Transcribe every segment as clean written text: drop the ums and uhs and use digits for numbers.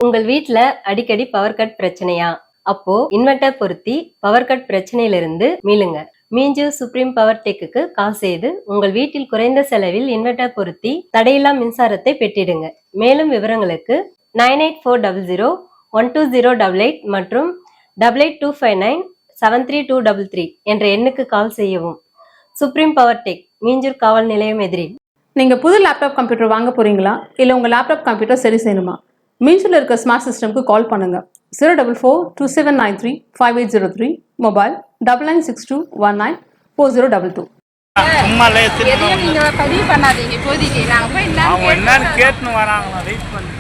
உங்கள் வீட்ல அடிக்கடி பவர் கட் பிரச்சனையா? அப்போ இன்வெர்டர் பொருத்தி பவர் கட் பிரச்சனையிலிருந்து மீளுங்க. மீஞ்சூர் சுப்ரீம் பவர் டெக்குக்கு கால் செய்து உங்கள் வீட்டில் குறைந்த செலவில் இன்வெர்டர் பொருத்தி தடையில்லா மின்சாரத்தை பெற்றிடுங்க. மேலும் விவரங்களுக்கு 9840012088 மற்றும் 8825973233 என்ற எண்ணுக்கு கால் செய்யவும். சுப்ரீம் பவர் டெக், மீஞ்சூர் காவல் நிலையம் எதிரில். நீங்க புது லேப்டாப் கம்ப்யூட்டர் வாங்க போறீங்களா? இல்ல உங்க லேப்டாப் கம்ப்யூட்டர் சரி செய்யணுமா? மீஞ்சூர்ல இருக்க ஸ்மார்ட் சிஸ்டம்க்கு கால் பண்ணுங்க. 04427935803, மொபைல் 9962194022. நீங்க பதிவு பண்ணாதீங்க இப்போதைக்கு. நாங்க போய் என்னன்னு கேட்டுன்னு வராங்களா, வெயிட் பண்ணு.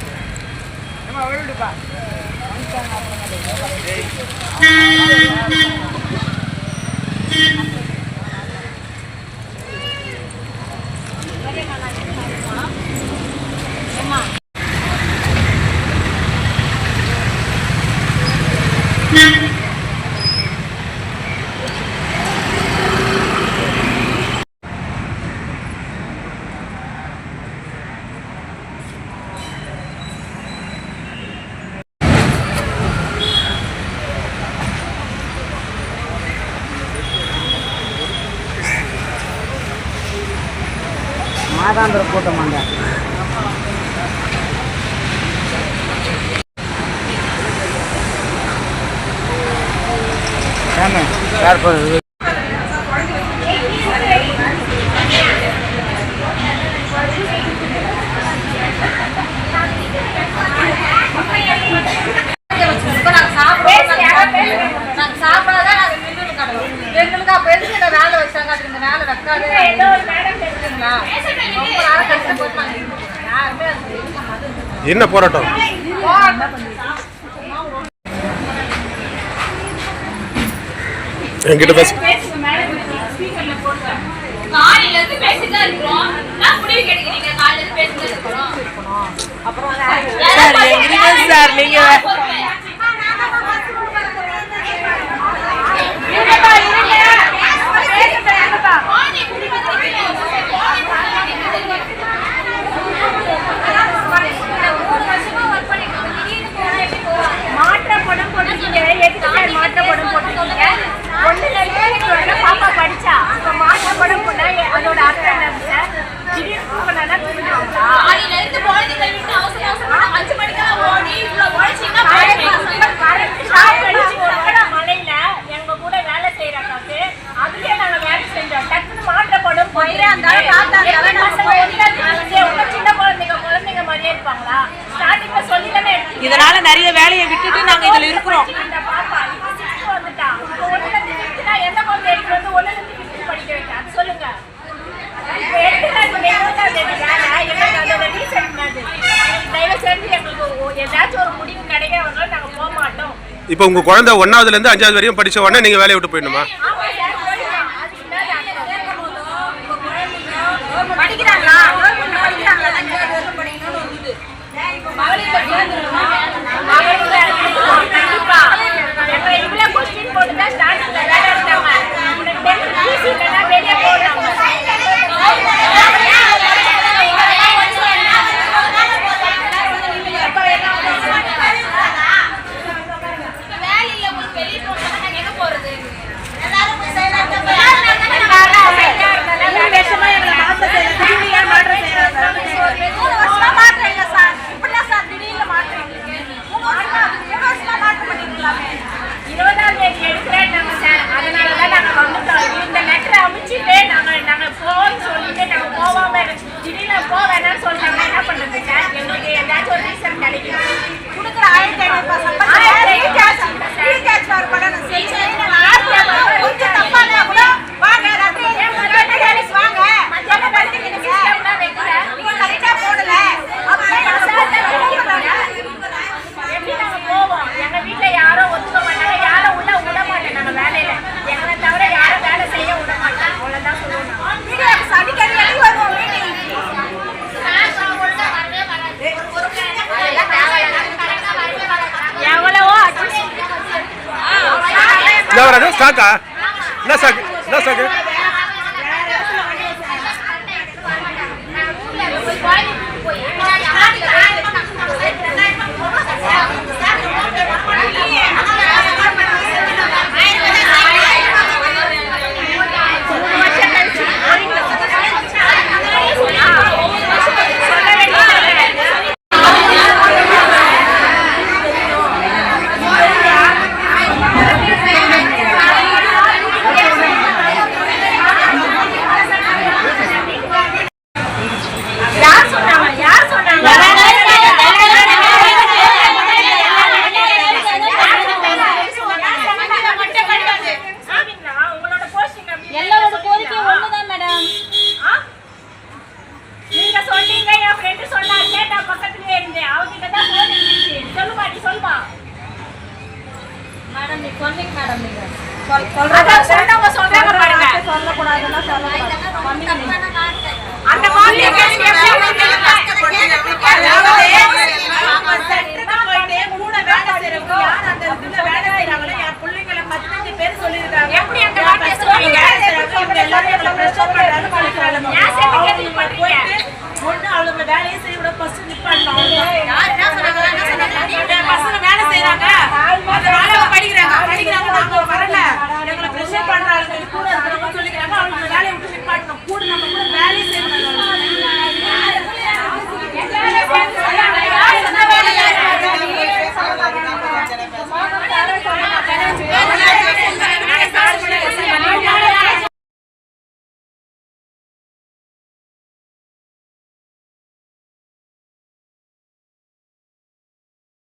மாதாந்திர கூட்டமாங்க. என்ன போராட்டம்? என்கிட்ட பேச சார் நீங்க பாப்பா படிச்சா மாற்றப்படும் அதோட அர்த்தம் என்ன? மலையில எங்க கூட வேலை செய்யறாக்காக்கு அதுலயே நாங்க வேலை செஞ்சோம். டக்குன்னு மாற்றப்படும் சின்ன குழந்தைங்க மாதிரியே இருப்பாங்களா? ஸ்டார்டிங்ல சொல்லி தானே இதனால நிறைய வேலையை விட்டுட்டு நாங்க இதுல இருக்கிறோம். பாப்பா வந்துட்டா எந்த குழந்தை எடுத்து வந்து ஒண்ணுல இருந்து படிக்க வைக்க அது சொல்லுங்க. தயவு செஞ்சு எங்களுக்கு ஏதாச்சும் ஒரு முடிவு கிடைக்கிறவங்க நாங்க போக மாட்டோம். இப்போ உங்க குழந்தை 1ஆவதுல இருந்து 5ஆவது வரையும் படிச்ச உடனே நீங்க வேலையை விட்டு போயிடணுமா? படிக்கிறாங்களா? இவ்வளவு கொஸ்டின் போட்டுதான் ஸ்டார்டிங்ல வேலை எடுத்தாங்க. வெளியே போடுறாங்க. சாக்கா என்ன சாக்கு என்ன சாக்கு போய் அதான் சொன்னவங்க சொல்றாங்க பாருங்க. அந்த மாதிரி